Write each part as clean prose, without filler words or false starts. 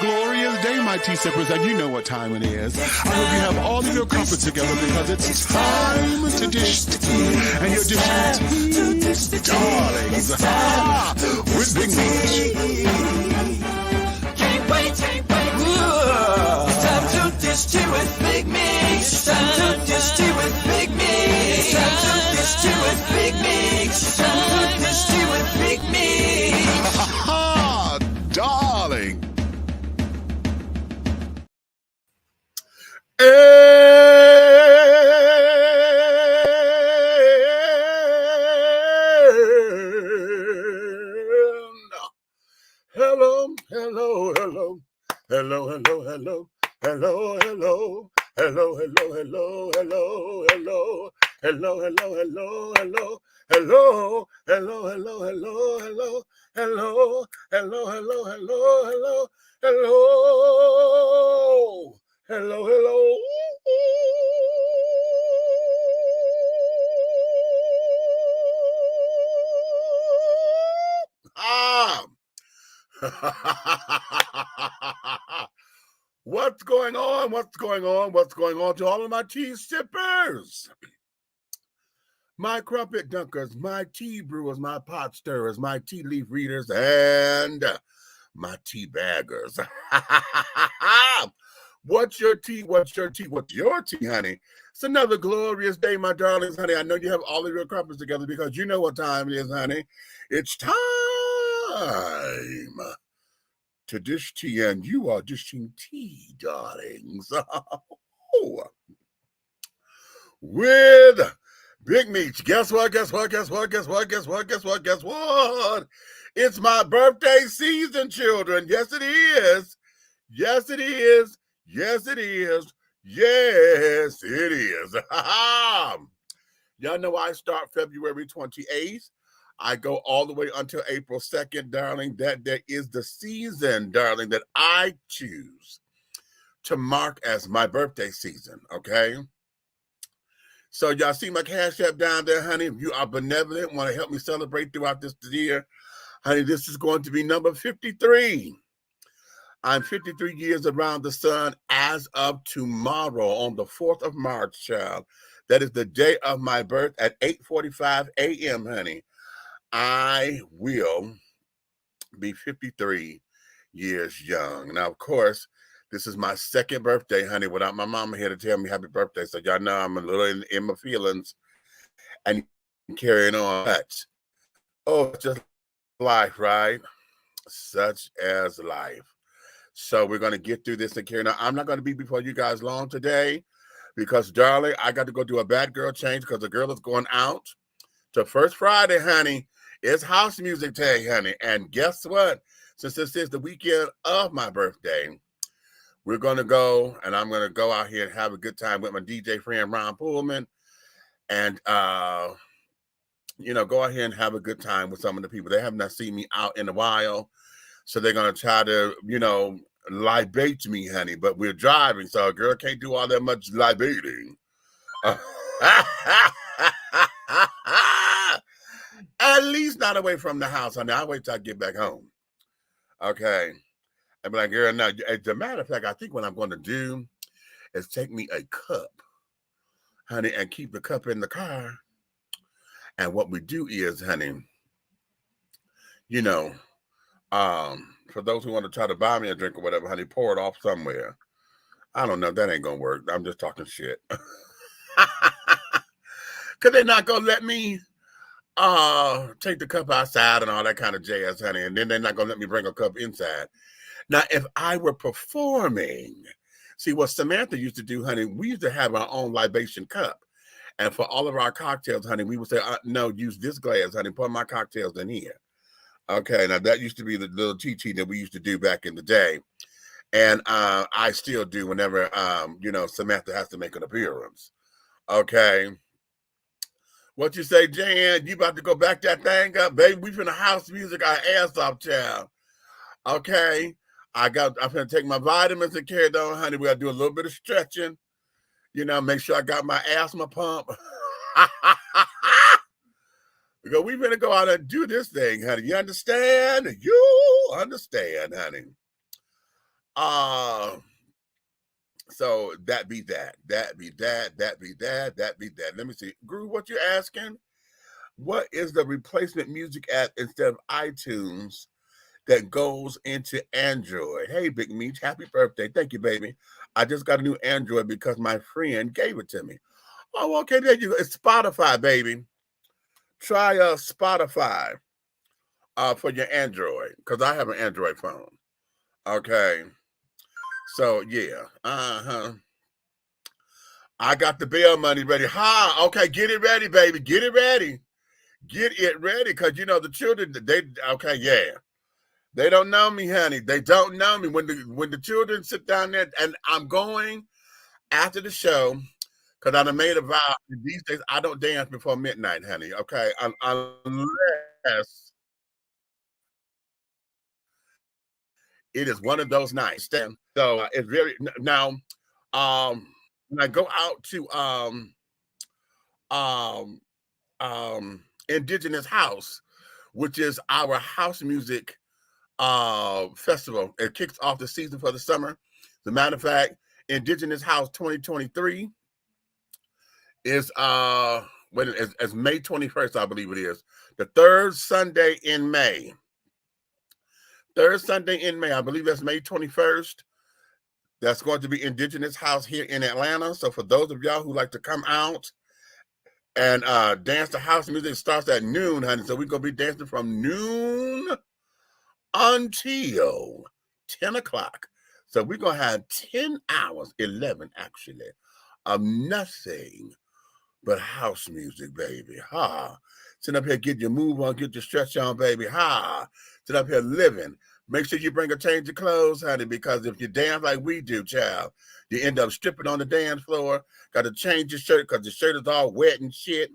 glorious day, my tea sippers, and you know what time it is. I hope you have all of your comfort together because it's time to dish tea. And you're dishing tea, darlings, with Big Meat. Can't wait. It's time to dish tea with Big Meat. It's time to dish tea with Big Meat. It's time to dish tea with Big Meat. It's time to dish tea with Big Meat. Darling. Hello. What's going on? What's going on to all of my tea sippers? My crumpet dunkers, my tea brewers, my pot stirrers, my tea leaf readers, and my tea baggers. What's your tea? What's your tea, honey? It's another glorious day, my darlings, honey. I know you have all of your crumpets together because you know what time it is, honey. It's time to dish tea, and you are dishing tea, darlings. With Big Meat. Guess what? It's my birthday season, children. Yes, it is. Yes, it is. Y'all know I start February 28th. I go all the way until April 2nd, darling. That is the season, darling, that I choose to mark as my birthday season, okay? So y'all see my Cash App down there, honey. If you are benevolent, want to help me celebrate throughout this year, honey, this is going to be number 53. I'm 53 years around the sun as of tomorrow on the 4th of March, child. That is the day of my birth at 8:45 a.m., honey. I will be 53 years young. Now, of course, this is my second birthday, honey, without my mama here to tell me happy birthday. So y'all know I'm a little in my feelings and carrying on. But, just life, right? Such as life. So we're going to get through this and carry on. I'm not going to be before you guys long today because, darling, I got to go do a bad girl change because the girl is going out to First Friday, honey. It's house music day, honey. And guess what? Since this is the weekend of my birthday, we're going to go, and I'm going to go out here and have a good time with my DJ friend, Ron Pullman, and, go out here and have a good time with some of the people. They have not seen me out in a while, so they're going to try to, libate me, honey, but we're driving, so a girl can't do all that much libating. At least not away from the house, honey. I'll wait till I get back home. Okay. And be like, girl, no. As a matter of fact, I think what I'm going to do is take me a cup, honey, and keep the cup in the car. And what we do is, honey, for those who want to try to buy me a drink or whatever, honey, pour it off somewhere. I don't know. That ain't going to work. I'm just talking shit. Because they're not going to let me take the cup outside and all that kind of jazz, honey. And then they're not going to let me bring a cup inside. Now, if I were performing, see what Samantha used to do, honey, we used to have our own libation cup. And for all of our cocktails, honey, we would say, no, use this glass, honey, put my cocktails in here. Okay, now that used to be the little cheat that we used to do back in the day. And I still do whenever, Samantha has to make an appearance. Okay. What you say, Jan? You about to go back that thing up? Baby, we finna house music our ass off, child. Okay. I'm gonna take my vitamins and carry it on, honey. We gotta do a little bit of stretching. Make sure I got my asthma pump. Because we're gonna go out and do this thing, honey. You understand? You understand, honey. So that be that. That be that. That be that. That be that. Let me see. Groove, what you asking? What is the replacement music app instead of iTunes that goes into Android? Hey, Big Meech, happy birthday. Thank you, baby. I just got a new Android because my friend gave it to me. Oh, okay, there you go. It's Spotify, baby. Try Spotify for your Android because I have an Android phone. Okay. So, yeah. Uh-huh. I got the bail money ready. Ha! Okay, get it ready, baby. Get it ready. Get it ready because, the children, okay, yeah. They don't know me, honey. They don't know me. When the children sit down there, and I'm going after the show, because I done made a vow. These days, I don't dance before midnight, honey. Okay, unless it is one of those nights. So it's very now. When I go out to um, Indigenous House, which is our house music festival. It kicks off the season for the summer. As a matter of fact, Indigenous House 2023 is when it's May 21st, I believe it is. The third Sunday in May. Third Sunday in May, I believe that's May 21st. That's going to be Indigenous House here in Atlanta. So for those of y'all who like to come out and dance to house music, it starts at noon, honey. So we're going to be dancing from noon until 10 o'clock. So we're going to have 10 hours, 11 actually, of nothing but house music, baby. Ha. Sit up here, get your move on, get your stretch on, baby. Ha. Sit up here living. Make sure you bring a change of clothes, honey, because if you dance like we do, child, you end up stripping on the dance floor. Got to change your shirt because the shirt is all wet and shit,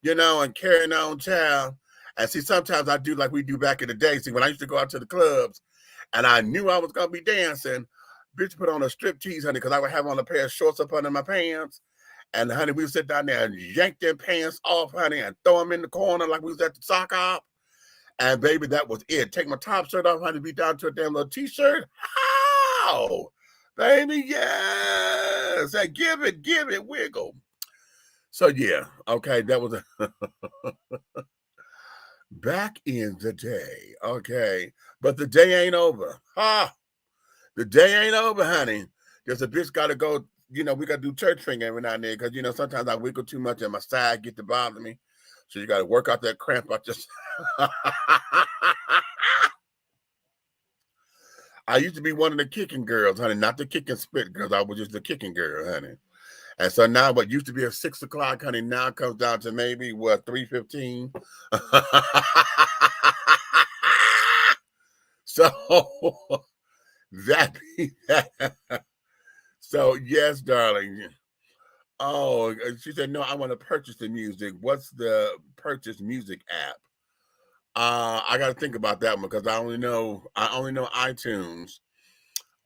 and carrying on, child. And see, sometimes I do like we do back in the day. See, when I used to go out to the clubs and I knew I was going to be dancing, bitch put on a strip tease, honey, because I would have on a pair of shorts up under my pants. And, honey, we would sit down there and yank them pants off, honey, and throw them in the corner like we was at the sock hop. And, baby, that was it. Take my top shirt off, honey, be down to a damn little T-shirt. How? Baby, yes. Hey, give it, wiggle. So, yeah, okay, that was back in the day, okay? But the day ain't over. Ha! The day ain't over, honey. There's a bitch got to go, we got to do church finger every now and then because, sometimes I wiggle too much and my side get to bother me. So you got to work out that cramp. I used to be one of the kicking girls, honey, not the kicking spit girls. I was just the kicking girl, honey. And so now what used to be at 6 o'clock, honey, now comes down to maybe, 3:15? So that be that. So yes, darling. Oh, she said, no, I want to purchase the music. What's the purchase music app? I got to think about that one because I only know iTunes.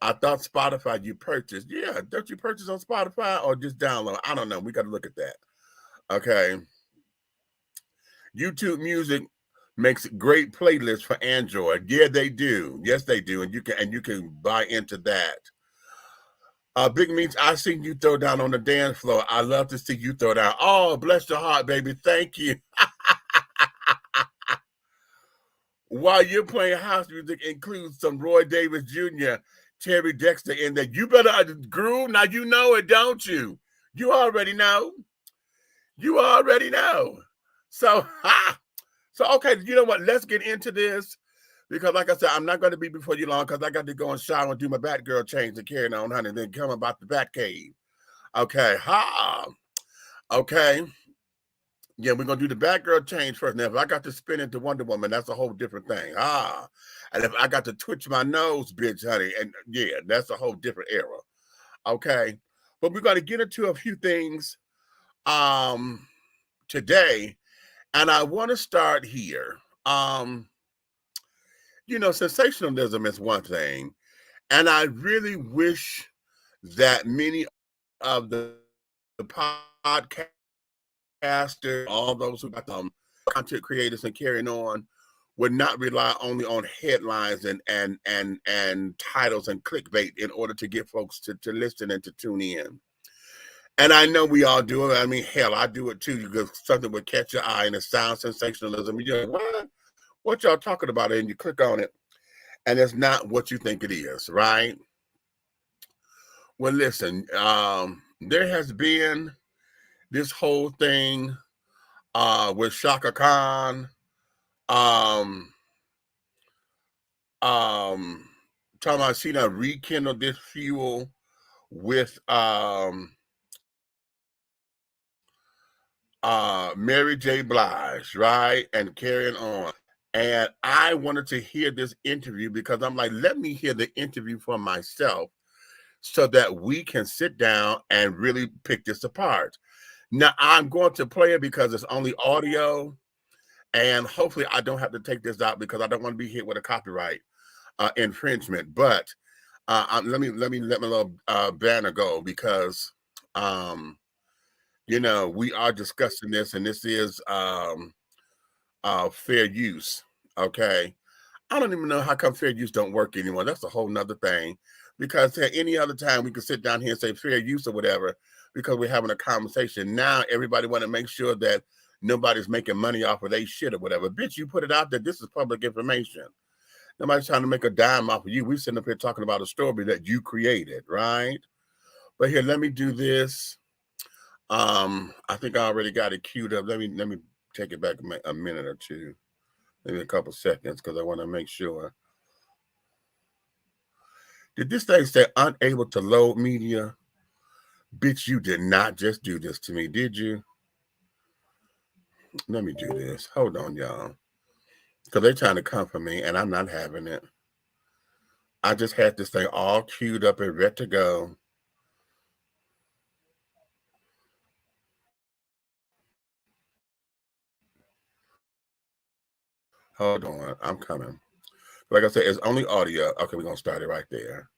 I thought Spotify you purchased. Yeah, don't you purchase on Spotify or just download? I don't know. We got to look at that. Okay. YouTube Music makes great playlists for Android. Yeah, they do. Yes, they do. And you can buy into that. Big Meats, I seen you throw down on the dance floor. I love to see you throw down. Oh, bless your heart, baby. Thank you. While you're playing house music, includes some Roy Davis Jr., Terry Dexter in there. You better groove. Now you know it, don't you? You already know. You already know. So, okay, you know what? Let's get into this. Because like I said, I'm not going to be before you long because I got to go and shower and do my Batgirl change and carry on, honey, and then come about the Batcave. Okay. Okay. Yeah, we're going to do the Batgirl change first. Now, if I got to spin into Wonder Woman, that's a whole different thing. And if I got to twitch my nose, bitch, honey, and yeah, that's a whole different era. Okay. But we're going to get into a few things today. And I want to start here. Sensationalism is one thing, and I really wish that many of the podcasters, all those who got content creators and carrying on, would not rely only on headlines and titles and clickbait in order to get folks to listen and to tune in. And I know we all do it. I mean, hell, I do it too, because something would catch your eye and it sounds sensationalism. You're like, what y'all talking about? And you click on it, and it's not what you think it is, right? Well, listen, there has been this whole thing with CHAKA Khan, talking about she done rekindled this fuel with Mary J. Blige, right? And carrying on. And I wanted to hear this interview because I'm like, let me hear the interview for myself so that we can sit down and really pick this apart. Now, I'm going to play it because it's only audio, and hopefully I don't have to take this out because I don't want to be hit with a copyright infringement. But let me let my little banner go, because you know, we are discussing this, and this is fair use. Okay, I don't even know how come fair use don't work anymore. That's a whole nother thing, because at any other time we could sit down here and say fair use or whatever, because we're having a conversation. Now everybody want to make sure that nobody's making money off of their shit or whatever. Bitch, you put it out there. This is public information. Nobody's trying to make a dime off of you. We sitting up here talking about a story that you created, right? But here, let me do this. I think I already got it queued up. Let me take it back a minute or two, maybe a couple seconds, because I want to make sure. Did this thing say unable to load media? Bitch, you did not just do this to me, did you? Let me do this. Hold on, y'all. Because they're trying to come for me, and I'm not having it. I just had this thing all queued up and ready to go. Hold on, I'm coming. Like I said, it's only audio. Okay, we're going to start it right there.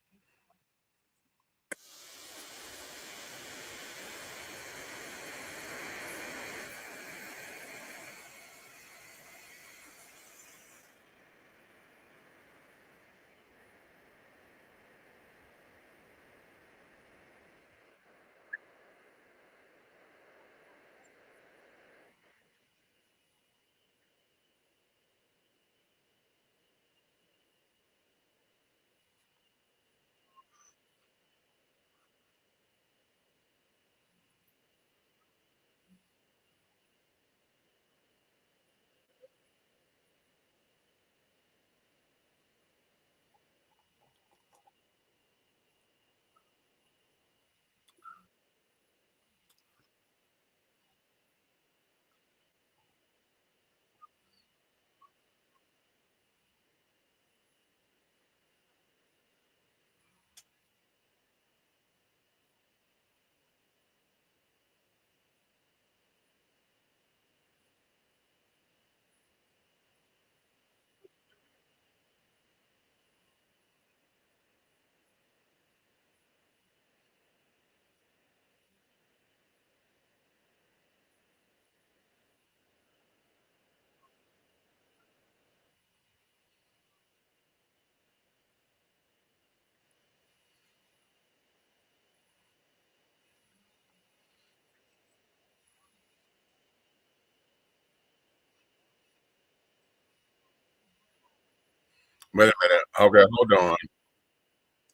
Wait a minute. Okay, hold on.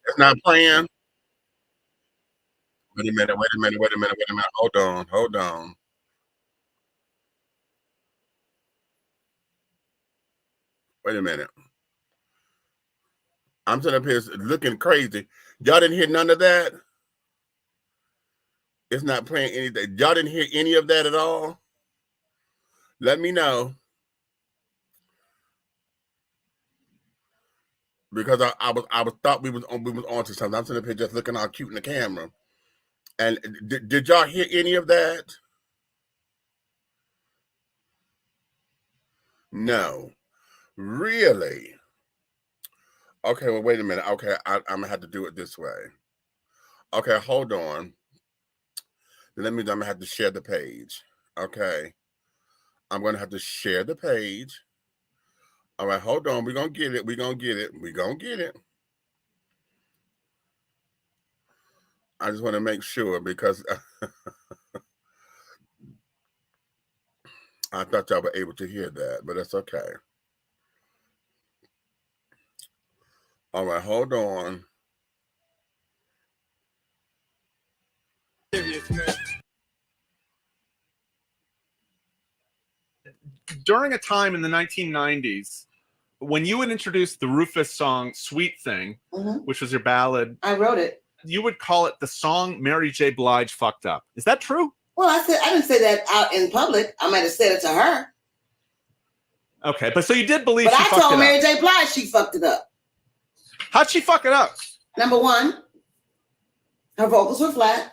It's not playing. Wait a minute. Wait a minute. Wait a minute. Wait a minute. Hold on. Hold on. Wait a minute. I'm sitting up here looking crazy. Y'all didn't hear none of that? It's not playing anything. Y'all didn't hear any of that at all? Let me know. Because I was thought we was on to something. I'm sitting up here just looking all cute in the camera. And did y'all hear any of that? No. Really? Okay, well, wait a minute. Okay, I'm gonna have to do it this way. Okay, hold on. I'm gonna have to share the page. Okay. I'm gonna have to share the page. All right, hold on. We're going to get it. We're going to get it. We're going to get it. I just want to make sure because I thought y'all were able to hear that, but that's okay. All right, hold on. During a time in the 1990s, when you would introduce the Rufus song "Sweet Thing," which was your ballad, I wrote it. You would call it the song Mary J. Blige fucked up. Is that true? Well, I didn't say that out in public. I might have said it to her. Okay, but so you did believe. But she I fucked told it Mary up. J. Blige she fucked it up. How'd she fuck it up? Number one, her vocals were flat.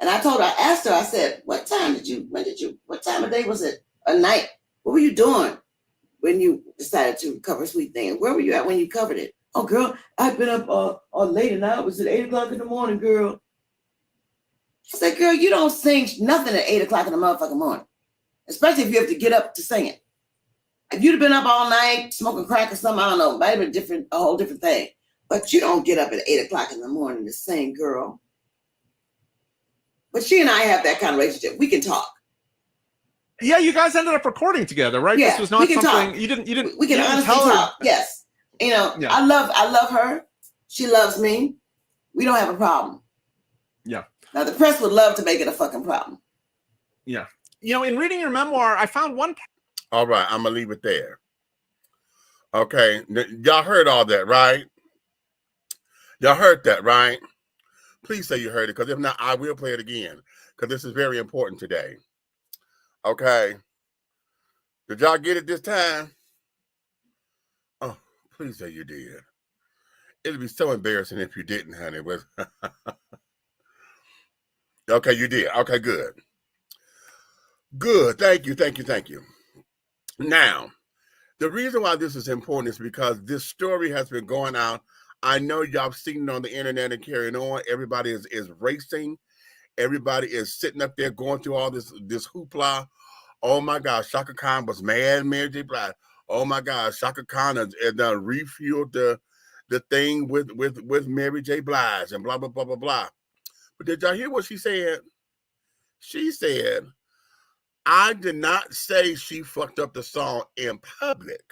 And I asked her, I said, what time of day was it? A night? What were you doing when you decided to cover Sweet Thing? Where were you at when you covered it? Oh, girl, I've been up all late and it was at 8 o'clock in the morning, girl. I said, girl, you don't sing nothing at 8 o'clock in the motherfucking morning, especially if you have to get up to sing it. If you'd have been up all night smoking crack or something, I don't know, might have been a whole different thing. But you don't get up at 8 o'clock in the morning to sing, girl. But she and I have that kind of relationship. We can talk. Yeah, you guys ended up recording together, right? Yeah, this was not we can something talk. you didn't. We can honestly talk. Yes. You know, yeah. I love her. She loves me. We don't have a problem. Yeah. Now the press would love to make it a fucking problem. Yeah. You know, in reading your memoir, I found one. All right, I'm gonna leave it there. Okay, y'all heard all that, right? Y'all heard that, right? Please say you heard it, because if not, I will play it again, because this is very important today. Okay. Did y'all get it this time? Oh, please say you did. It'd be so embarrassing if you didn't, honey. Okay, you did. Okay, good. Good. Thank you, thank you, thank you. Now, the reason why this is important is because this story has been going out. I know y'all seen it on the internet and carrying on. Everybody is racing. Everybody is sitting up there going through all this hoopla. Oh my gosh, Chaka Khan was mad, Mary J. Blige. Oh my gosh, Chaka Khan has refueled the thing with Mary J. Blige and blah, blah, blah, blah, blah. But did y'all hear what she said? She said, I did not say she fucked up the song in public.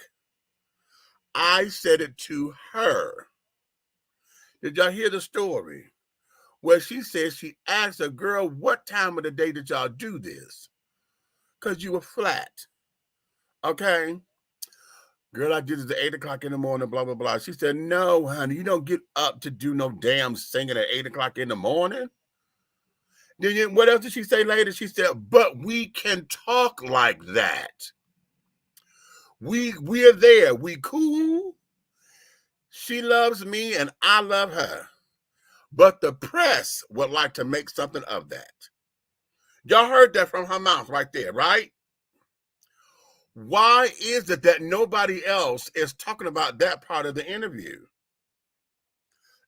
I said it to her. Did y'all hear the story? Where she said she asked her, girl, what time of the day did y'all do this? Because you were flat. Okay? Girl, I did it at 8 o'clock in the morning, blah, blah, blah. She said, no, honey, you don't get up to do no damn singing at 8 o'clock in the morning. Then what else did she say later? She said, but we can talk like that. We're there. We cool. She loves me and I love her. But the press would like to make something of that. Y'all heard that from her mouth right there, right? Why is it that nobody else is talking about that part of the interview?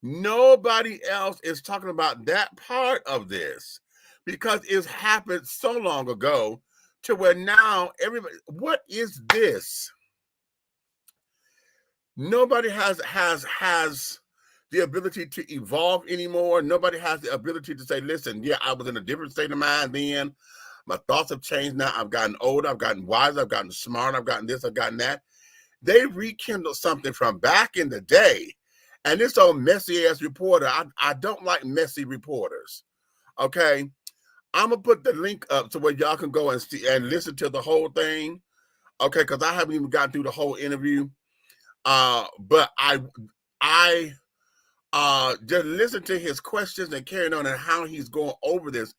Nobody else is talking about that part of this because it's happened so long ago to where now everybody, what is this? Nobody has the ability to evolve anymore. Nobody has the ability to say, listen, yeah, I was in a different state of mind then. My thoughts have changed now. I've gotten older. I've gotten wiser. I've gotten smarter. I've gotten this. I've gotten that. They rekindled something from back in the day. And this old messy-ass reporter, I don't like messy reporters, okay? I'm going to put the link up to where y'all can go and see and listen to the whole thing, okay? Because I haven't even gotten through the whole interview. But I just listen to his questions and carrying on and how he's going over this.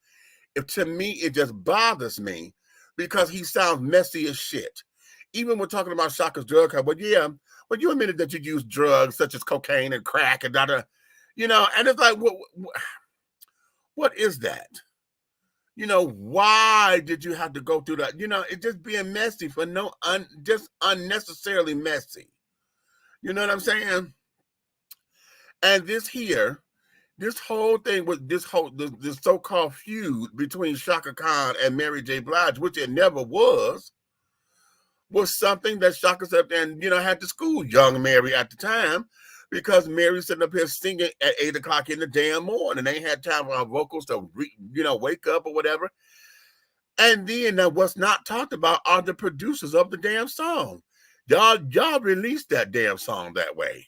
To me, it just bothers me because he sounds messy as shit. Even when talking about Chaka's drug habit, yeah, but you admitted that you use drugs such as cocaine and crack and you know, and it's like, what is that? You know, why did you have to go through that? You know, it's just being messy for just unnecessarily messy. You know what I'm saying? And this whole thing with this so-called feud between Chaka Khan and Mary J. Blige, which it never was was something that Chaka said and, you know, had to school young Mary at the time, because Mary's sitting up here singing at 8 o'clock in the damn morning. They ain't had time for her vocals to, you know, wake up or whatever. And then what's not talked about are the producers of the damn song. Y'all released that damn song that way.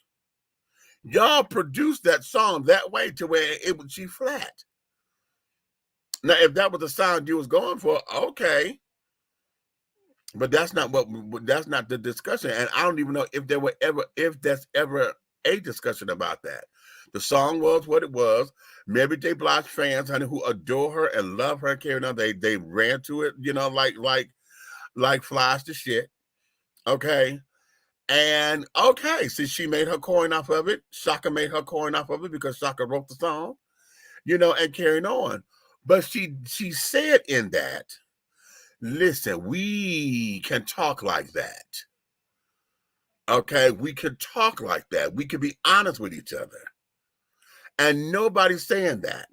Y'all produced that song that way to where it was G flat. Now, if that was the sound you was going for, okay. But that's not the discussion. And I don't even know if that's ever a discussion about that. The song was what it was. Mary J. Blige fans, honey, who adore her and love her, carrying on, they ran to it, you know, like flies to shit. Okay. And okay, since she made her coin off of it, Chaka made her coin off of it because Chaka wrote the song, you know, and carrying on. But she said in that, listen, we can talk like that. Okay, we can talk like that. We can be honest with each other. And nobody's saying that.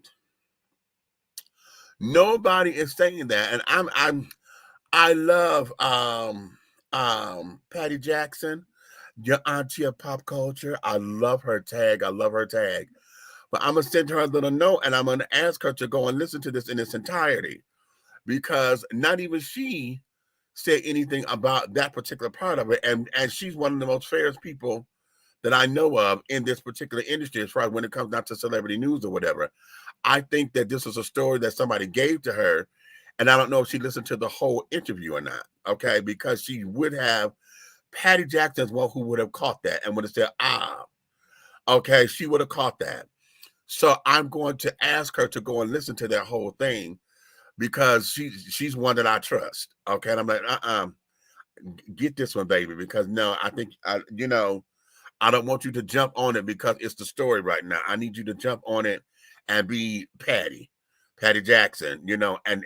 Nobody is saying that. And I love Patty Jackson, your auntie of pop culture. I love her tag. I love her tag. But I'm gonna send her a little note and I'm gonna ask her to go and listen to this in its entirety, because not even she said anything about that particular part of it. And she's one of the most fairest people that I know of in this particular industry, as far as when it comes down to celebrity news or whatever. I think that this is a story that somebody gave to her, and I don't know if she listened to the whole interview or not, okay? Because she would have, Patty Jackson's one who would have caught that and would have said, okay, she would have caught that. So I'm going to ask her to go and listen to that whole thing, because she's one that I trust, okay? And I'm like, get this one, baby, because no, I think, you know, I don't want you to jump on it because it's the story right now. I need you to jump on it and be Patty Jackson, you know, and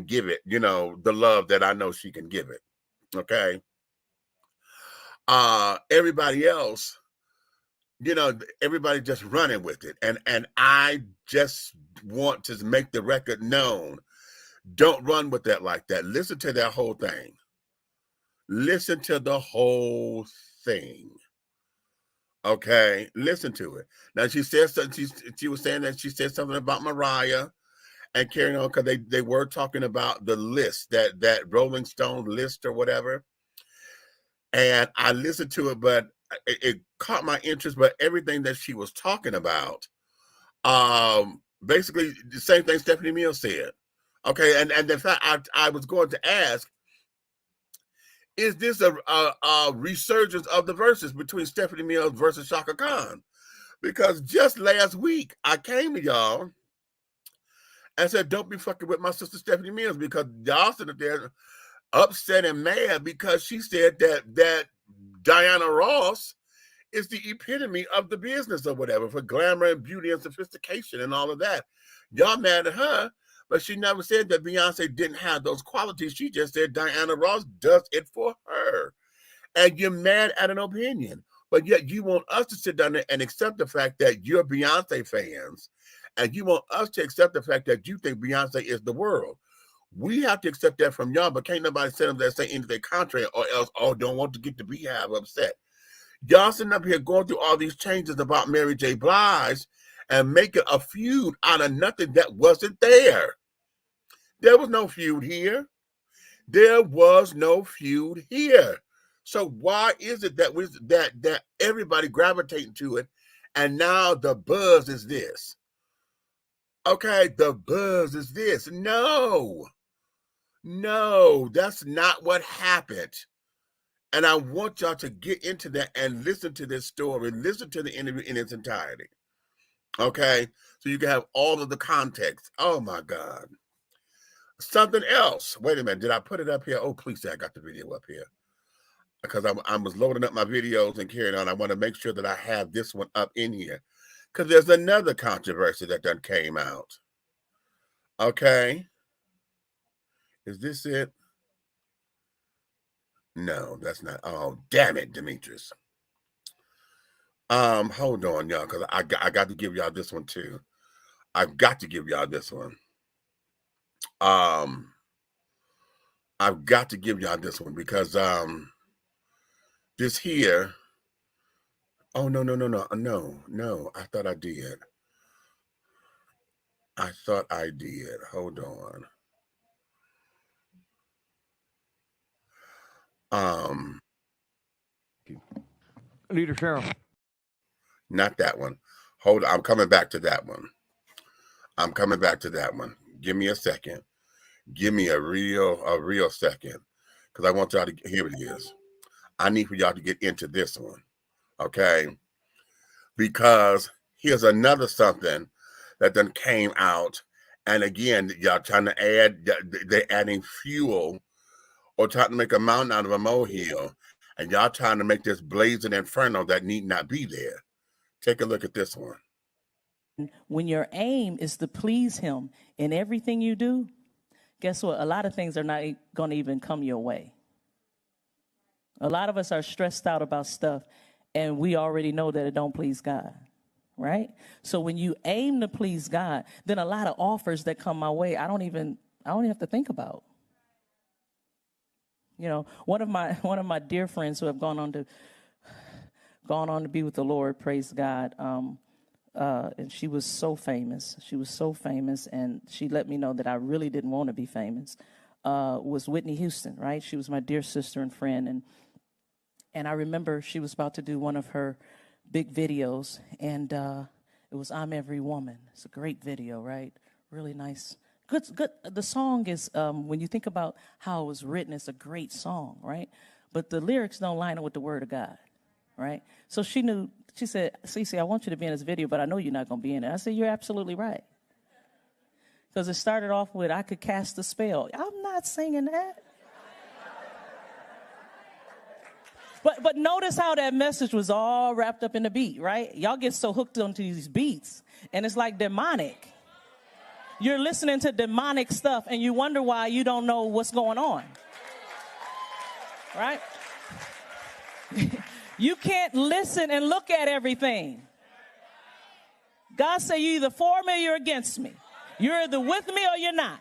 give it, you know, the love that I know she can give it. Okay. Everybody else, you know, everybody just running with it. And I just want to make the record known. Don't run with that like that. Listen to that whole thing. Listen to the whole thing. Okay, listen to it. Now she said something. She was saying that she said something about Mariah and carrying on, because they were talking about the list, that Rolling Stone list or whatever. And I listened to it, but it caught my interest. But everything that she was talking about, basically the same thing Stephanie Mills said. Okay, and in fact, I was going to ask, is this a resurgence of the verses between Stephanie Mills versus Chaka Khan? Because just last week, I came to y'all and said, don't be fucking with my sister Stephanie Mills, because y'all sitting there upset and mad because she said that Diana Ross is the epitome of the business or whatever, for glamour and beauty and sophistication and all of that. Y'all mad at her, but she never said that Beyonce didn't have those qualities. She just said Diana Ross does it for her. And you're mad at an opinion. But yet you want us to sit down there and accept the fact that you're Beyonce fans. And you want us to accept the fact that you think Beyonce is the world. We have to accept that from y'all, but can't nobody sit up there say anything contrary, or else, don't want to get the Beehive upset. Y'all sitting up here going through all these changes about Mary J. Blige and making a feud out of nothing that wasn't there. There was no feud here. There was no feud here. So why is it that everybody gravitating to it, and now the buzz is this? Okay, the buzz is this. No, that's not what happened. And I want y'all to get into that and listen to this story, listen to the interview in its entirety. Okay, so you can have all of the context. Oh my God. Something else. Wait a minute. Did I put it up here? Oh, please say I got the video up here, because I was loading up my videos and carrying on. I want to make sure that I have this one up in here, because there's another controversy that done came out. Okay. Is this it? No, that's not. Oh, damn it, Demetrius. Hold on, y'all, because I got to give y'all this one too. I've got to give y'all this one. I've got to give y'all this one because this here. Oh no. I thought I did. Hold on. Leader Cheryl. Not that one. Hold on. I'm coming back to that one. Give me a second. Give me a real second. Because I want y'all to, here it is. I need for y'all to get into this one. Okay? Because here's another something that then came out. And again, y'all trying to add, they're adding fuel or trying to make a mountain out of a molehill. And y'all trying to make this blazing inferno that need not be there. Take a look at this one. When your aim is to please him in everything you do, guess what? A lot of things are not going to even come your way. A lot of us are stressed out about stuff, and we already know that it don't please God, right? So when you aim to please God, then a lot of offers that come my way, I don't even have to think about. You know, one of my dear friends who have gone on to be with the Lord, praise God. And she was so famous. And she let me know that I really didn't want to be famous. Was Whitney Houston, right? She was my dear sister and friend, and I remember she was about to do one of her big videos, and it was "I'm Every Woman." It's a great video, right? Really nice. Good. The song is, when you think about how it was written, it's a great song, right? But the lyrics don't line up with the word of God, right? So she knew. She said, "Cece, I want you to be in this video, but I know you're not going to be in it." I said, "You're absolutely right." Because it started off with, "I could cast a spell." I'm not singing that. But notice how that message was all wrapped up in the beat, right? Y'all get so hooked onto these beats, and it's like demonic. You're listening to demonic stuff, and you wonder why you don't know what's going on, right? You can't listen and look at everything. God said, "You either for me or you're against me. You're either with me or you're not."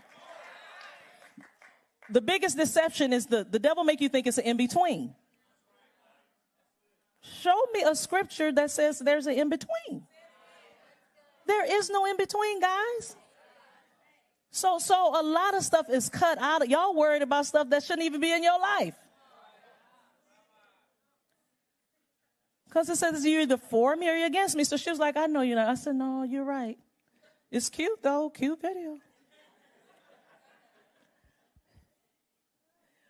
The biggest deception is the devil make you think it's an in-between. Show me a scripture that says there's an in-between. There is no in-between, guys. So a lot of stuff is cut out. Y'all worried about stuff that shouldn't even be in your life. Because it says you're either for me or you're against me. So she was like, "I know you're not." I said, "No, you're right. It's cute, though. Cute video."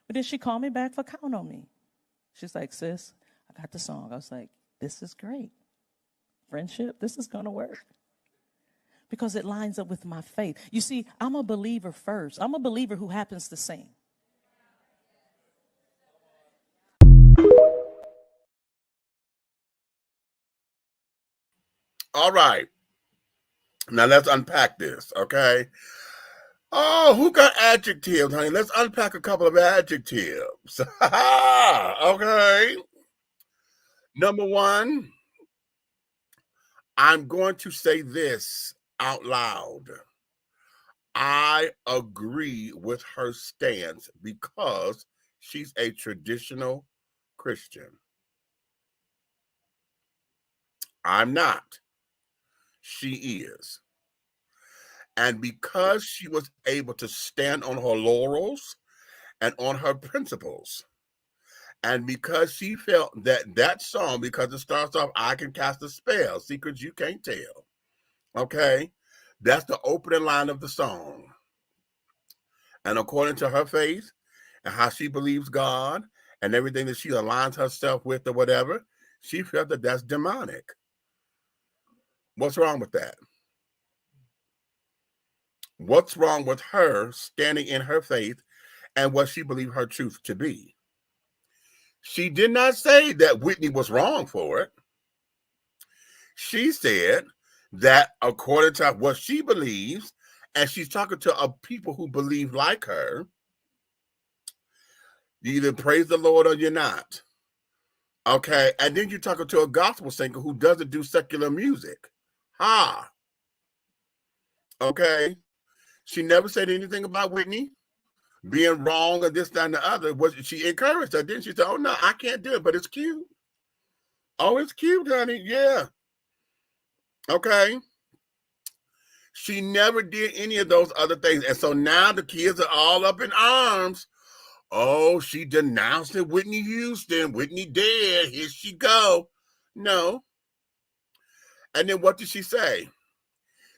But then she called me back for "Count on Me." She's like, "Sis, I got the song." I was like, "This is great. Friendship, this is going to work." Because it lines up with my faith. You see, I'm a believer first. I'm a believer who happens to sing. All right. Now let's unpack this, okay? Oh, who got adjectives, honey? Let's unpack a couple of adjectives. Okay. Number one, I'm going to say this out loud. I agree with her stance because she's a traditional Christian. I'm not. She is. And because she was able to stand on her laurels and on her principles, and because she felt that song, because it starts off, "I can cast a spell, secrets you can't tell." Okay? That's the opening line of the song. And according to her faith and how she believes God and everything that she aligns herself with or whatever, she felt that that's demonic. What's wrong with that? What's wrong with her standing in her faith and what she believed her truth to be? She did not say that Whitney was wrong for it. She said that according to what she believes, and she's talking to people who believe like her, you either praise the Lord or you're not. Okay, and then you're talking to a gospel singer who doesn't do secular music. Okay. She never said anything about Whitney. being wrong and this, that, and the other. She encouraged her, didn't she? Said, oh, no, I can't do it, but it's cute. Oh, it's cute, honey. Yeah. Okay. She never did any of those other things. And so now the kids are all up in arms. Oh, she denounced it, Whitney Houston. Whitney dead. Here she go. No. And then what did she say?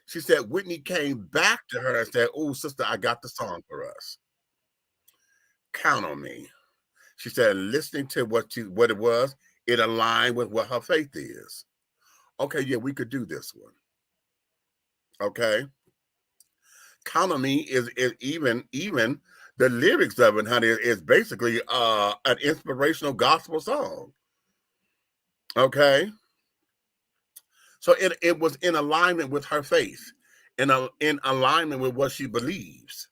She said Whitney came back to her and said, oh, sister, I got the song for us. Count on me. She said, listening to what it was, it aligned with what her faith is. Okay, yeah, we could do this one. Okay. Count on me is even the lyrics of it, honey, is basically an inspirational gospel song. Okay. So it was in alignment with her faith, in alignment with what she believes.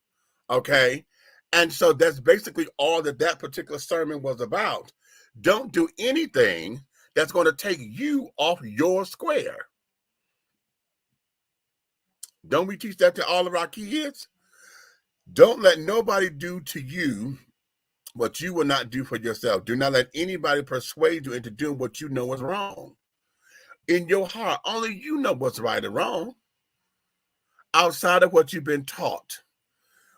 Okay. And so that's basically all that particular sermon was about. Don't do anything that's going to take you off your square. Don't we teach that to all of our kids? Don't let nobody do to you what you will not do for yourself. Do not let anybody persuade you into doing what you know is wrong. In your heart, only you know what's right and wrong. Outside of what you've been taught.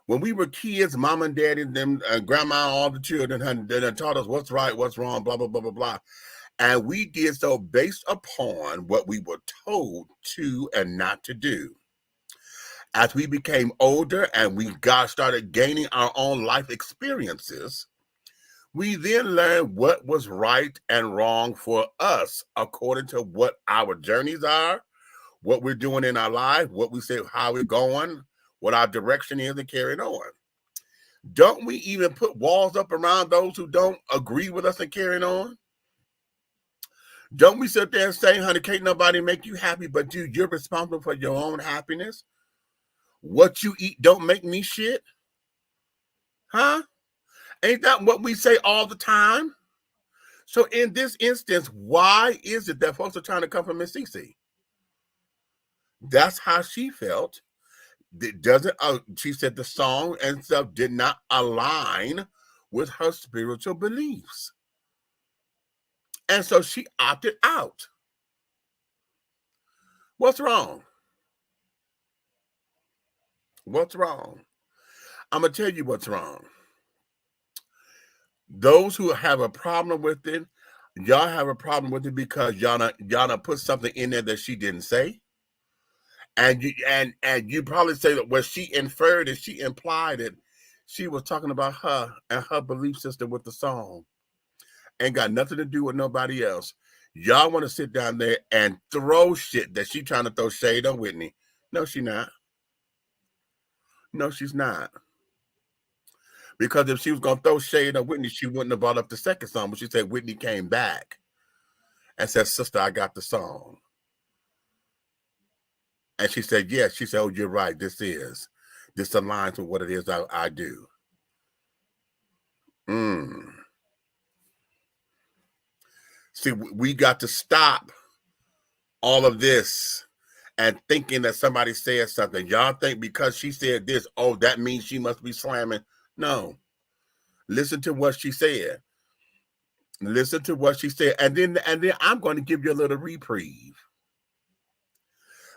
When we were kids, mom and daddy and them, grandma, all the children had taught us what's right, what's wrong, blah, blah, blah, blah, blah. And we did so based upon what we were told to and not to do. As we became older and we started gaining our own life experiences, we then learned what was right and wrong for us according to what our journeys are, what we're doing in our life, what we say, how we're going, what our direction is, and carrying on. Don't we even put walls up around those who don't agree with us and carrying on? Don't we sit there and say, honey, can't nobody make you happy but you? You're responsible for your own happiness. What you eat don't make me shit. Huh? Ain't that what we say all the time? So in this instance, why is it that folks are trying to come from Miss Cece? That's how she felt. It doesn't. She said the song and stuff did not align with her spiritual beliefs. And so she opted out. What's wrong? What's wrong? I'm going to tell you what's wrong. Those who have a problem with it, y'all have a problem with it because y'all not put something in there that she didn't say. And you probably say that what she inferred and she implied it, she was talking about her and her belief system with the song. Ain't got nothing to do with nobody else. Y'all want to sit down there and throw shit that she trying to throw shade on Whitney. No, she's not. No, she's not. Because if she was going to throw shade on Whitney, she wouldn't have brought up the second song. But she said Whitney came back and said, sister, I got the song. And she said, yes. She said, oh, you're right. This aligns with what it is I do. See, we got to stop all of this and thinking that somebody said something. Y'all think because she said this, oh, that means she must be slamming. No. Listen to what she said. Listen to what she said. And then I'm going to give you a little reprieve.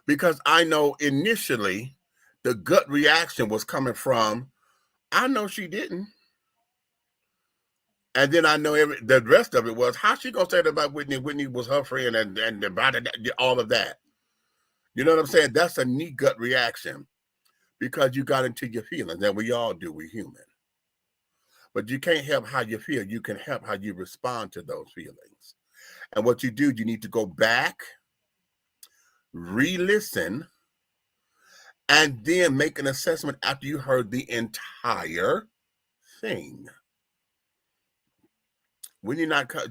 Because I know initially the gut reaction was coming from, I know she didn't. And then I know the rest of it was, how's she going to say that about Whitney? Whitney was her friend and about all of that. You know what I'm saying? That's a knee gut reaction because you got into your feelings. And we all do. We're human. But you can't help how you feel. You can help how you respond to those feelings. And what you do, you need to go back, re-listen, and then make an assessment after you heard the entire thing.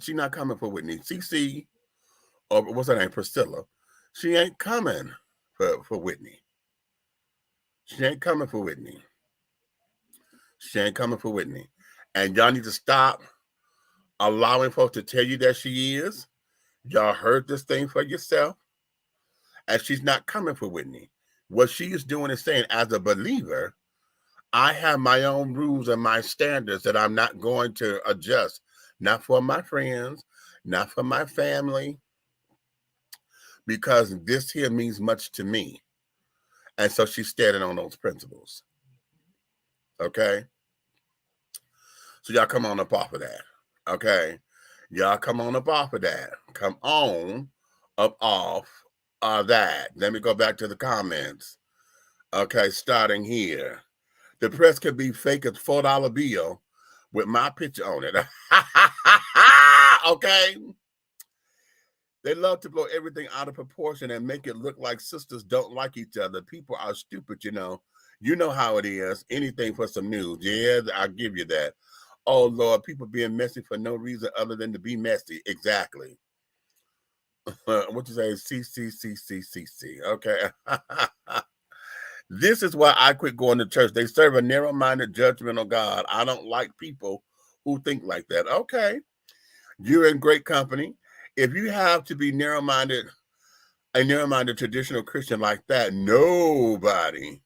She's not coming for Whitney. CC, or what's her name, Priscilla, she ain't coming for Whitney. She ain't coming for Whitney. She ain't coming for Whitney. And y'all need to stop allowing folks to tell you that she is. Y'all heard this thing for yourself. And she's not coming for Whitney. What she is doing is saying, as a believer, I have my own rules and my standards that I'm not going to adjust. Not for my friends, not for my family, because this here means much to me. And so she's standing on those principles. Okay? So y'all come on up off of that. Okay? Y'all come on up off of that. Come on up off of that. Let me go back to the comments. Okay, starting here. The press could be fake as $4 bill with my picture on it. Okay? They love to blow everything out of proportion and make it look like sisters don't like each other. People are stupid, you know. You know how it is. Anything for some news. Yeah, I'll give you that. Oh, Lord, people being messy for no reason other than to be messy. Exactly. What you say? C. Okay. This is why I quit going to church. They serve a narrow-minded, judgmental God. I don't like people who think like that. Okay. You're in great company. If you have to be narrow-minded, a narrow-minded traditional Christian like that, nobody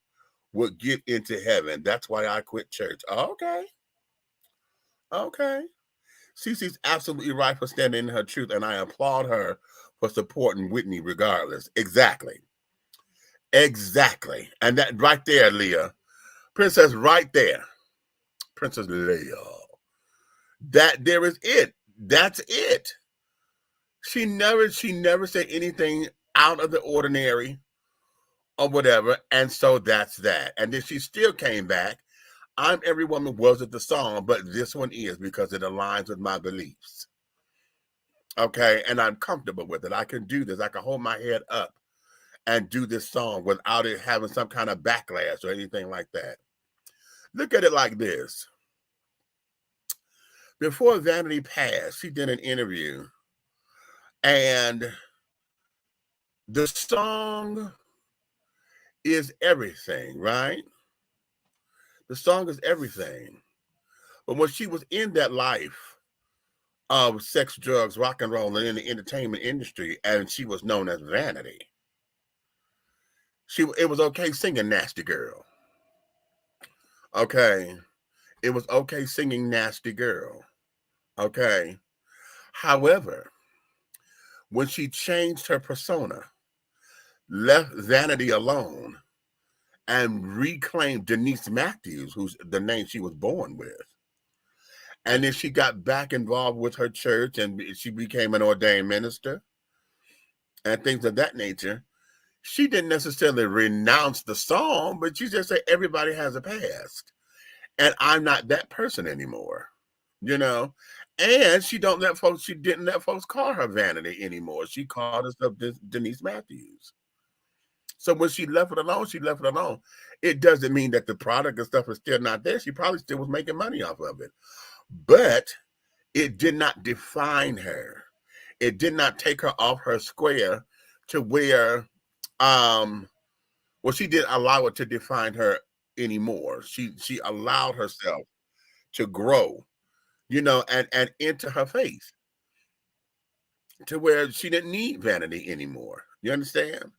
would get into heaven. That's why I quit church. Okay. Okay. Cece's absolutely right for standing in her truth, and I applaud her for supporting Whitney regardless. Exactly. Exactly. And that right there, Leah. Princess right there. Princess Leah. That there is it. That's it. She never said anything out of the ordinary or whatever. And so that's that. And then she still came back. I'm Every Woman wasn't the song, but this one is because it aligns with my beliefs. Okay. And I'm comfortable with it. I can do this. I can hold my head up and do this song without it having some kind of backlash or anything like that. Look at it like this. Before Vanity passed, she did an interview, and the song is everything, right? The song is everything. But when she was in that life of sex, drugs, rock and roll, and in the entertainment industry, and she was known as Vanity, it was okay singing Nasty Girl. Okay. It was okay singing Nasty Girl. Okay. However, when she changed her persona, left Vanity alone, and reclaimed Denise Matthews, who's the name she was born with, and then she got back involved with her church and she became an ordained minister and things of that nature, she didn't necessarily renounce the song, but she just said everybody has a past. And I'm not that person anymore, you know? And she didn't let folks call her Vanity anymore. She called herself Denise Matthews. So when she left it alone, she left it alone. It doesn't mean that the product and stuff is still not there. She probably still was making money off of it. But it did not define her. It did not take her off her square to where, she didn't allow it to define her anymore. She allowed herself to grow, you know, and into her faith to where she didn't need vanity anymore. You understand?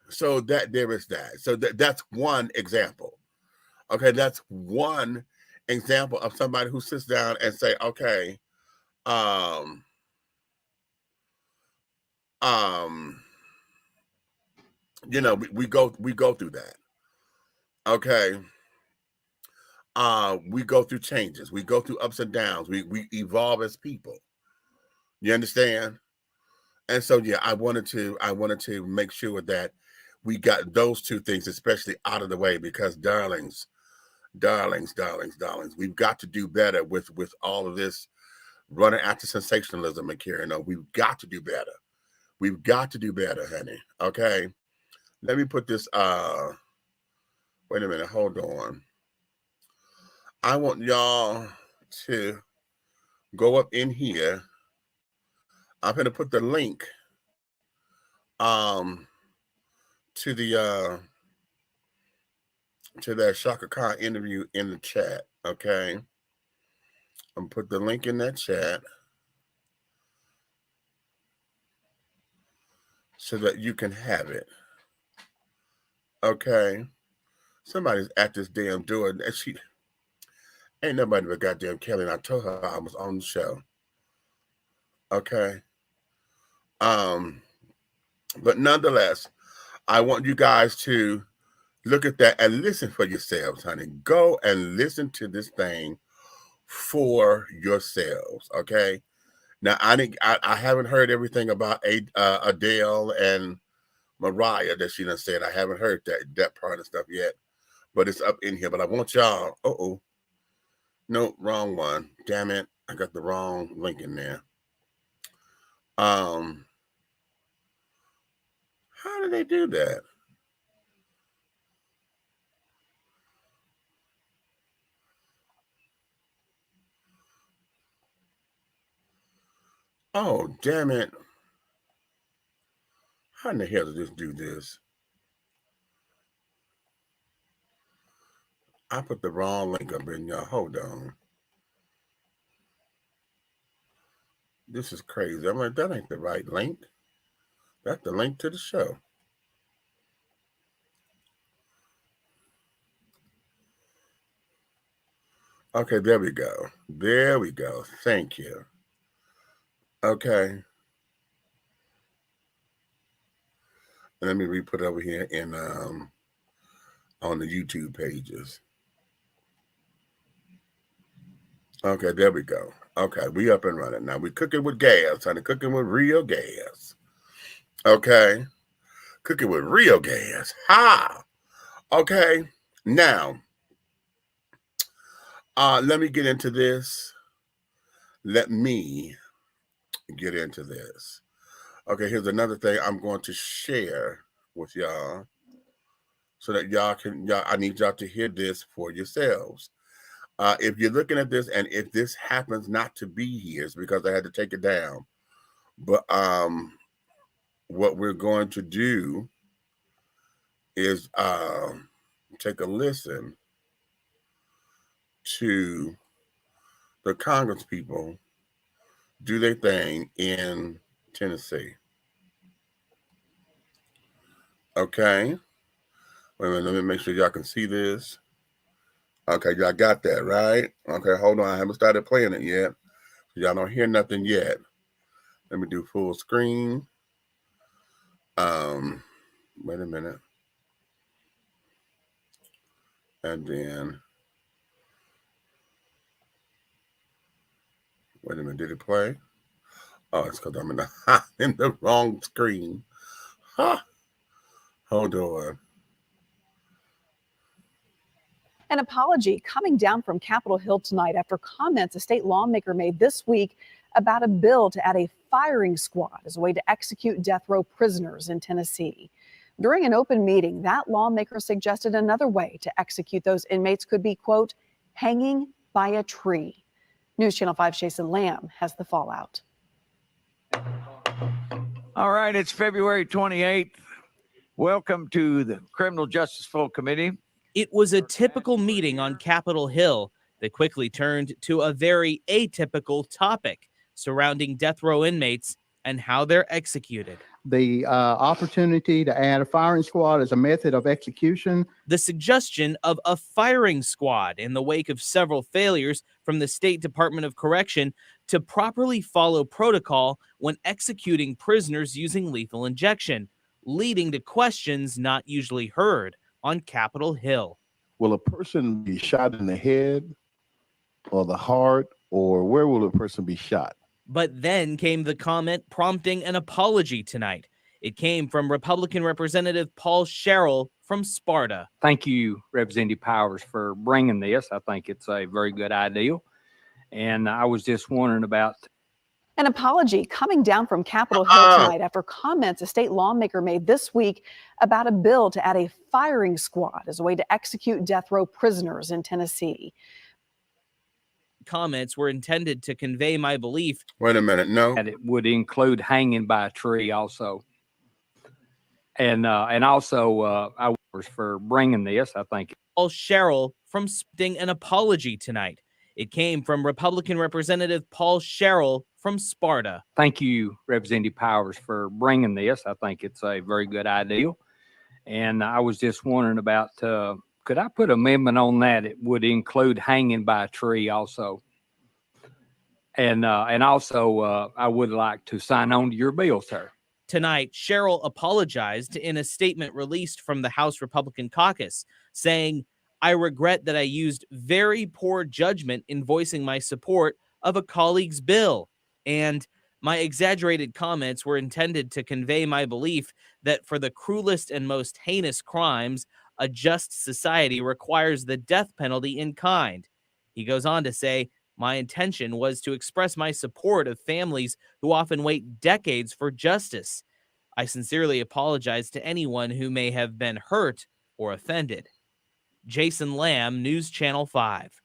So that there is that. So that's one example. Okay, that's one example of somebody who sits down and say, okay, you know, we go through that. Okay. We go through changes. We go through ups and downs. We evolve as people. You understand? And so yeah, I wanted to make sure that we got those two things especially out of the way, because darlings, we've got to do better with all of this running after sensationalism and carrying on. We've got to do better. We've got to do better, honey. Okay. Let me put this wait a minute, hold on. I want y'all to go up in here. I'm going to put the link to that Chaka Khan interview in the chat. Okay. I'm going to put the link in that chat so that you can have it. Okay. Somebody's at this damn door, and she ain't nobody but goddamn Kelly. And I told her I was on the show. Okay. But nonetheless, I want you guys to look at that and listen for yourselves, honey. Go and listen to this thing for yourselves. Okay. Now I haven't heard everything about Adele and Mariah that she done said. I haven't heard that part of stuff yet, but it's up in here. But I want y'all. No, wrong one. Damn it, I got the wrong link in there. How did they do that? Oh, damn it. How in the hell did this do this? I put the wrong link up in y'all. Hold on. This is crazy. I'm like, that ain't the right link. That's the link to the show. Okay, there we go. There we go. Thank you. Okay. Let me re-put it over here in on the YouTube pages. Okay, there we go. Okay, we up and running now. We cooking with gas, honey. Cooking with real gas. Okay, cooking with real gas. Ha. Okay, now let me get into this. Let me get into this. Okay, here's another thing I'm going to share with y'all so that I need y'all to hear this for yourselves. If you're looking at this and if this happens not to be here, it's because I had to take it down. But what we're going to do is take a listen to the Congress people do their thing in Tennessee. Okay. Wait a minute, let me make sure y'all can see this. Okay, y'all got that, right? Okay, hold on. I haven't started playing it yet. Y'all don't hear nothing yet. Let me do full screen. Wait a minute. And then, wait a minute, did it play? Oh, it's because I'm in the wrong screen. Huh. Hold on. An apology coming down from Capitol Hill tonight after comments a state lawmaker made this week about a bill to add a firing squad as a way to execute death row prisoners in Tennessee. During an open meeting, that lawmaker suggested another way to execute those inmates could be, quote, hanging by a tree. News Channel 5's Jason Lamb has the fallout. All right, it's February 28th. Welcome to the Criminal Justice Full Committee. It was a typical meeting on Capitol Hill that quickly turned to a very atypical topic surrounding death row inmates and how they're executed. The opportunity to add a firing squad as a method of execution. The suggestion of a firing squad in the wake of several failures from the State Department of Correction to properly follow protocol when executing prisoners using lethal injection, leading to questions not usually heard on Capitol Hill. Will a person be shot in the head or the heart, or where will a person be shot? But then came the comment prompting an apology tonight. It came from Republican Representative Paul Sherrill from Sparta. Thank you, Representative Powers, for bringing this. I think it's a very good idea. And I was just wondering about An apology coming down from Capitol Hill tonight after comments a state lawmaker made this week about a bill to add a firing squad as a way to execute death row prisoners in Tennessee. Comments were intended to convey my belief. Wait a minute, no. that it would include hanging by a tree also. And also, I was for bringing this. I think Paul Sherrill from Sparta an apology tonight. It came from Republican Representative Paul Sherrill from Sparta. Thank you, Representative Powers, for bringing this. I think it's a very good idea. And I was just wondering about Could I put amendment on that? It would include hanging by a tree also. And also, I would like to sign on to your bill, sir. Tonight, Cheryl apologized in a statement released from the House Republican caucus, saying, "I regret that I used very poor judgment in voicing my support of a colleague's bill, and my exaggerated comments were intended to convey my belief that for the cruelest and most heinous crimes, a just society requires the death penalty in kind." He goes on to say, "My intention was to express my support of families who often wait decades for justice. I sincerely apologize to anyone who may have been hurt or offended." Jason Lamb, News Channel 5.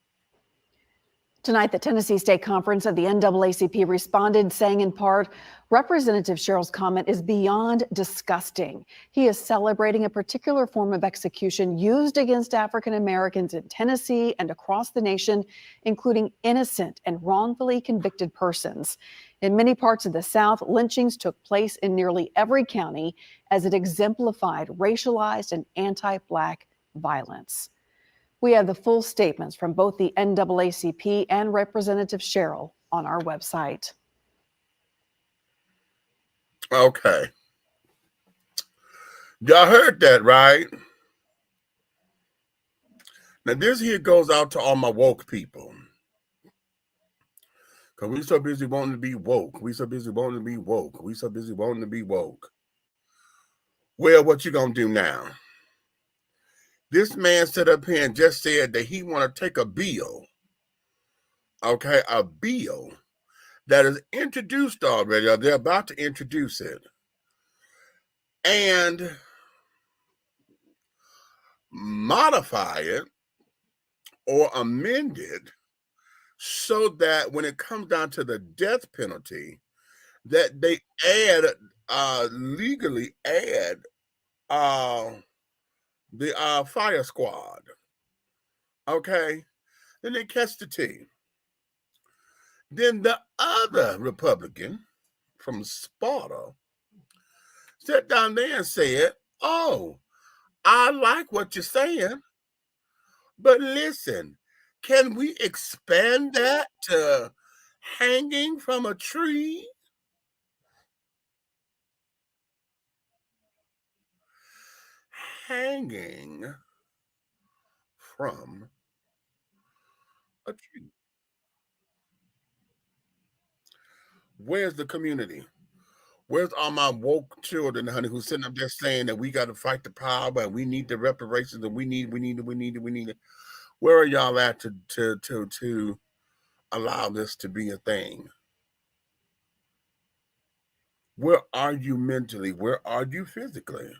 Tonight, the Tennessee State Conference of the NAACP responded, saying in part, Representative Sherrill's comment is beyond disgusting. He is celebrating a particular form of execution used against African Americans in Tennessee and across the nation, including innocent and wrongfully convicted persons. In many parts of the South, lynchings took place in nearly every county as it exemplified racialized and anti-Black violence. We have the full statements from both the NAACP and Representative Sherrill on our website. Okay. Y'all heard that, right? Now, this here goes out to all my woke people. Because we so busy wanting to be woke. We so busy wanting to be woke. We so busy wanting to be woke. Well, what you gonna do now? This man stood up here and just said that he want to take a bill, okay, a bill that is introduced already, or they're about to introduce it, and modify it or amend it so that when it comes down to the death penalty, that they legally add the fire squad. Okay? Then they catch the tea. Then the other Republican from Sparta sat down there and said, "Oh, I like what you're saying, but listen, can we expand that to hanging from a tree?" Hanging from a tree. Where's the community? Where's all my woke children, honey, who's sitting up there saying that we got to fight the power and we need the reparations and we need it. Where are y'all at to allow this to be a thing? Where are you mentally? Where are you physically?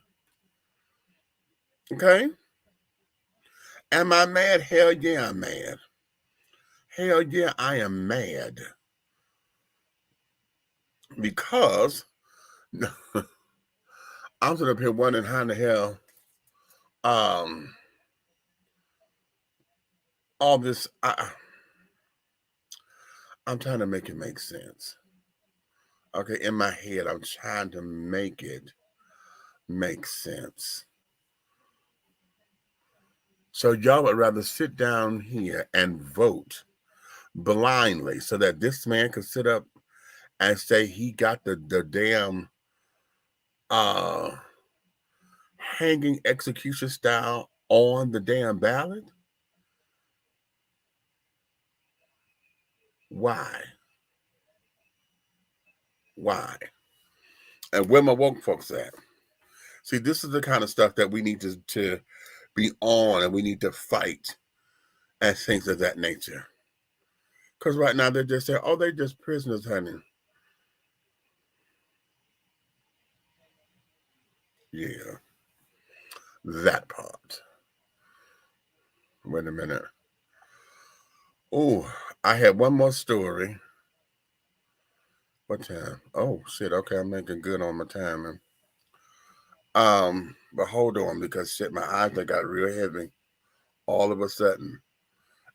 Okay? Am I mad? Hell yeah, I'm mad. Hell yeah, I am mad. Because I'm sitting up here wondering how in the hell all this, I'm trying to make it make sense. Okay, in my head, I'm trying to make it make sense. So y'all would rather sit down here and vote blindly so that this man could sit up and say he got the damn hanging execution style on the damn ballot? Why? Why? And where my woke folks at? See, this is the kind of stuff that we need to be on, and we need to fight and things of that nature. Because right now they're just saying, "Oh, they're just prisoners, honey." Yeah, that part. Wait a minute. Oh, I had one more story. What time? Oh shit. Okay, I'm making good on my timing. But hold on, because shit, my eyes that got real heavy all of a sudden,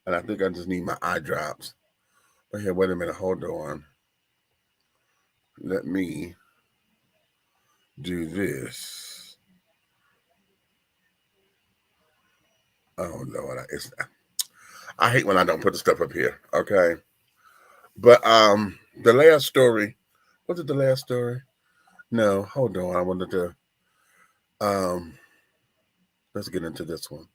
and I think I just need my eye drops. But here, wait a minute. Hold on. Let me do this. Oh Lord, I hate when I don't put the stuff up here. Okay, but the last story, was it the last story? No, hold on. I wanted to let's get into this one.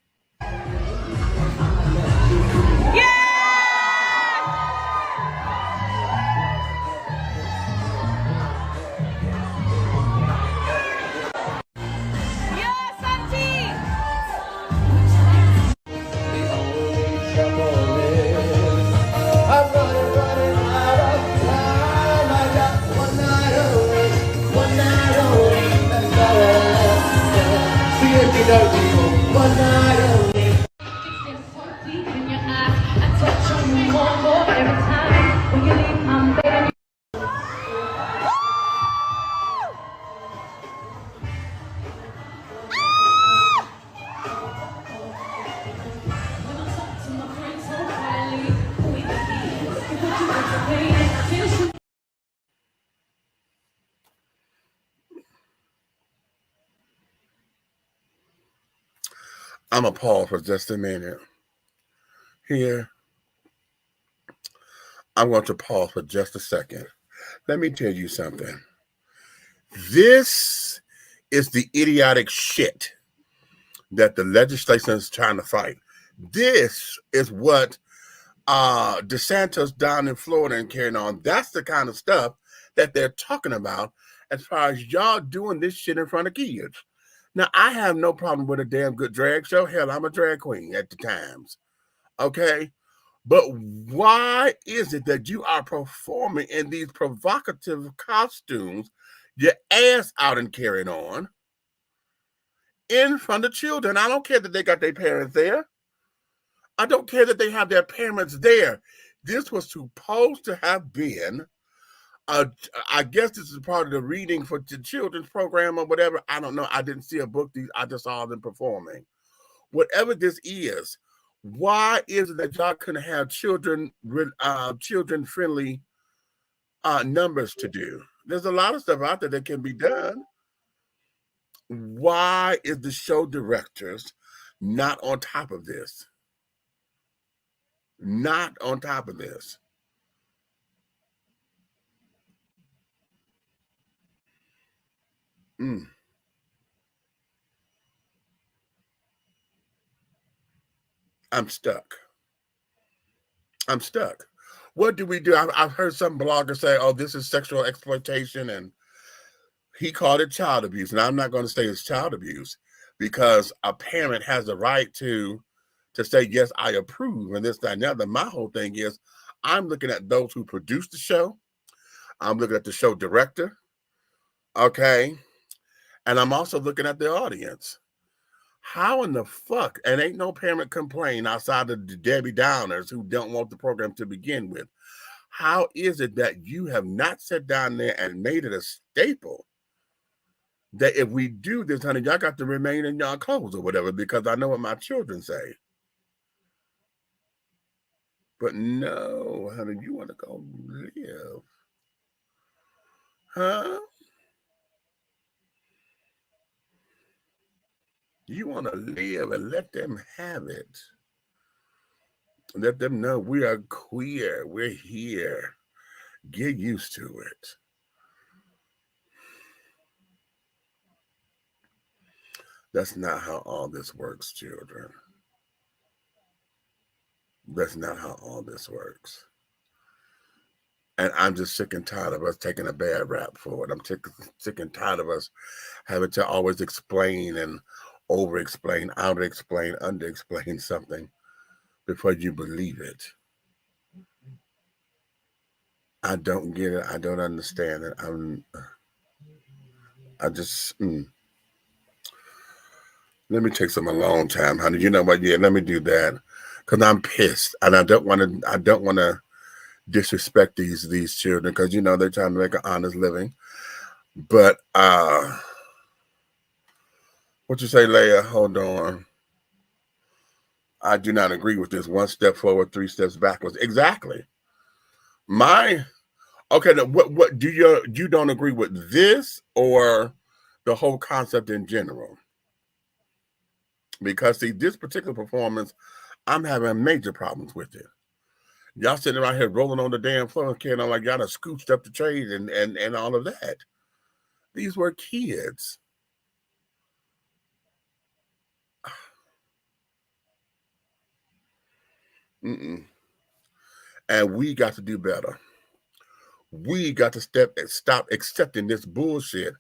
I'm going to pause for just a minute. Here, I'm going to pause for just a second. Let me tell you something. This is the idiotic shit that the legislation is trying to fight. This is what DeSantis down in Florida and carrying on. That's the kind of stuff that they're talking about as far as y'all doing this shit in front of kids. Now, I have no problem with a damn good drag show. Hell, I'm a drag queen at the times. Okay? But why is it that you are performing in these provocative costumes, your ass out and carrying on, in front of children? I don't care that they got their parents there. I don't care that they have their parents there. This was supposed to have been, I guess this is part of the reading for the children's program or whatever. I don't know. I didn't see a book. I just saw them performing. Whatever this is, why is it that y'all couldn't have children-friendly numbers to do? There's a lot of stuff out there that can be done. Why is the show directors not on top of this? Not on top of this. I'm stuck. I'm stuck. What do we do? I've heard some bloggers say, oh, this is sexual exploitation, and he called it child abuse. And I'm not going to say it's child abuse because a parent has the right to say, yes, I approve, and this, that, and the other. My whole thing is I'm looking at those who produce the show. I'm looking at the show director. Okay. And I'm also looking at the audience. How in the fuck, and ain't no parent complain outside of the Debbie Downers who don't want the program to begin with. How is it that you have not sat down there and made it a staple that if we do this, honey, y'all got to remain in y'all clothes or whatever, because I know what my children say. But no, honey, you want to go live. Huh? You want to live and let them have it. Let them know we are queer. We're here. Get used to it. That's not how all this works, children. That's not how all this works. And I'm just sick and tired of us taking a bad rap for it. I'm sick and tired of us having to always explain and over-explain, out-explain, under-explain something before you believe it. I don't get it. I don't understand it. Let me take some alone time, honey. You know what? Yeah, let me do that. Because I'm pissed. And I don't want to disrespect these children, because, you know, they're trying to make an honest living. But what you say, Leia? Hold on. I do not agree with this. 1 step forward, 3 steps backwards. Exactly. Okay. What do you don't agree with this or the whole concept in general? Because see, this particular performance, I'm having major problems with it. Y'all sitting around here rolling on the damn floor and carrying on like y'all done scooched up the trade and all of that. These were kids. And we got to do better. We got to stop accepting this bullshit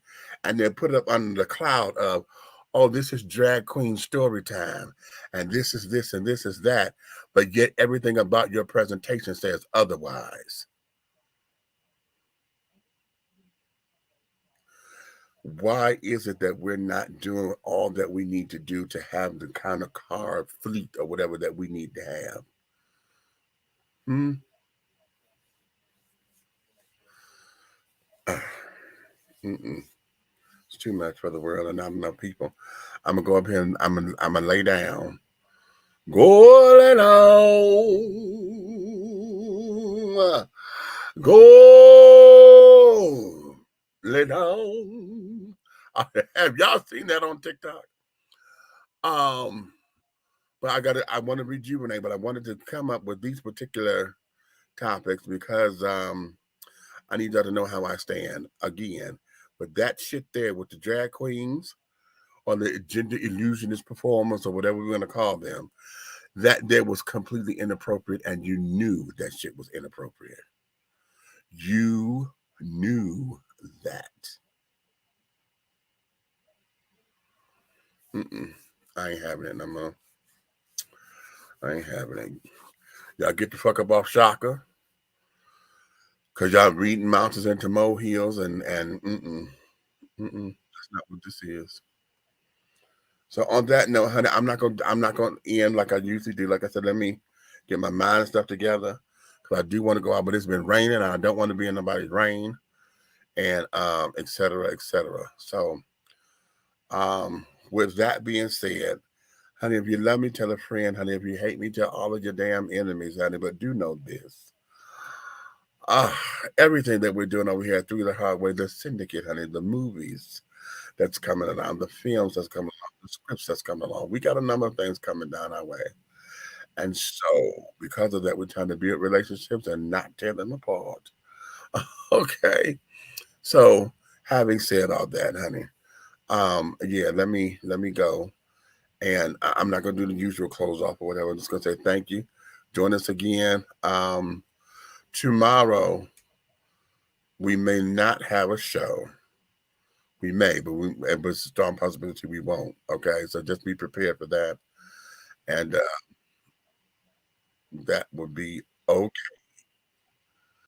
and then put it up under the cloud of, oh, this is drag queen story time, and this is this and this is that, but yet everything about your presentation says otherwise. Why is it that we're not doing all that we need to do to have the kind of car fleet or whatever that we need to have? It's too much for the world and not enough people. I'm gonna go up here and I'm gonna lay down. Go lay down. Go lay down. Have y'all seen that on TikTok? But I want to rejuvenate, but I wanted to come up with these particular topics because I need y'all to know how I stand again. But that shit there with the drag queens or the gender illusionist performers or whatever we're going to call them, that there was completely inappropriate, and you knew that shit was inappropriate. You knew that. I ain't having it no more. I ain't having it. Y'all get the fuck up off CHAKA. Cause y'all reading mountains into molehills and that's not what this is. So on that note, honey, I'm not gonna end like I usually do. Like I said, let me get my mind and stuff together. Cause I do want to go out, but it's been raining and I don't want to be in nobody's rain, and et cetera, et cetera. So with that being said, honey, if you love me, tell a friend. Honey, if you hate me, tell all of your damn enemies, honey. But do know this. Everything that we're doing over here Through the Hard Way, the syndicate, honey, the movies that's coming along, the films that's coming along, the scripts that's coming along. We got a number of things coming down our way. And so because of that, we're trying to build relationships and not tear them apart. Okay. So having said all that, honey, yeah, let me go. And I'm not going to do the usual close off or whatever. I'm just going to say thank you. Join us again. Tomorrow, we may not have a show. We may, but it's a strong possibility we won't. Okay, so just be prepared for that. And that would be okay.